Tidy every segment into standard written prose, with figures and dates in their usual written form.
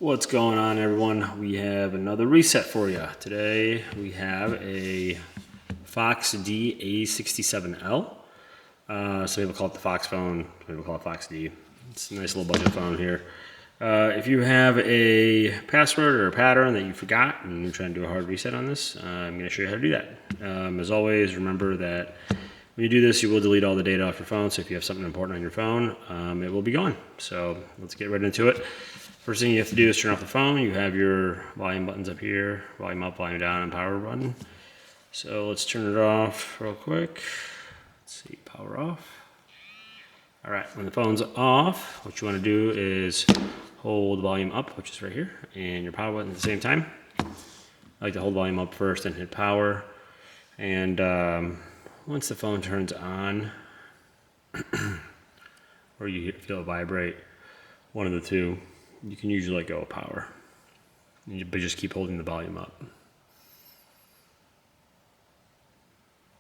What's going on, everyone? We have another reset for you. Today we have a FoxxD A67L. Some people call it the Fox phone, some people call it FoxxD. It's a nice little budget phone here. If you have a password or a pattern that you forgot and you're trying to do a hard reset on this, I'm going to show you how to do that. As always, remember that when you do this, you will delete all the data off your phone. So if you have something important on your phone, it will be gone. So let's get right into it. First thing you have to do is turn off the phone. You have your volume buttons up here, volume up, volume down, and power button. So let's turn it off real quick. Let's see, power off. All right, when the phone's off, what you want to do is hold volume up, which is right here, and your power button at the same time. I like to hold volume up first and hit power. And once the phone turns on, or you feel it vibrate, one of the two, you can usually let go of power, but just keep holding the volume up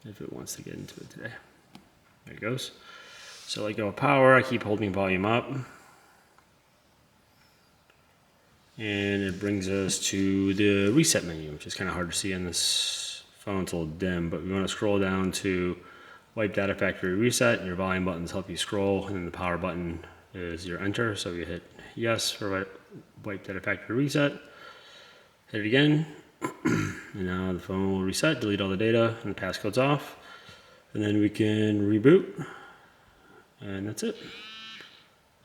if it wants to get into it today. There it goes. So let go of power, I keep holding volume up, and it brings us to the reset menu, which is kind of hard to see on this phone. It's a little dim, but we want to scroll down to wipe data factory reset. Your volume buttons help you scroll, and then the power button is your enter. So you hit yes for wipe data factory reset. Hit it again, and now the phone will reset, delete all the data, and the passcode's off. And then we can reboot, and that's it.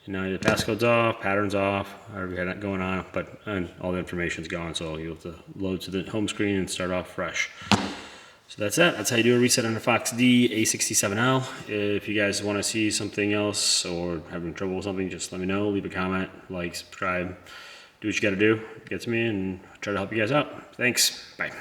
And now the passcode's off, pattern's off, however you had that going on, but all the information's gone, so you'll have to load to the home screen and start off fresh. So that's that. That's how you do a reset on a FoxxD A67L. If you guys want to see something else or having trouble with something, just let me know. Leave a comment, like, subscribe, do what you got to do. Get to me and try to help you guys out. Thanks. Bye.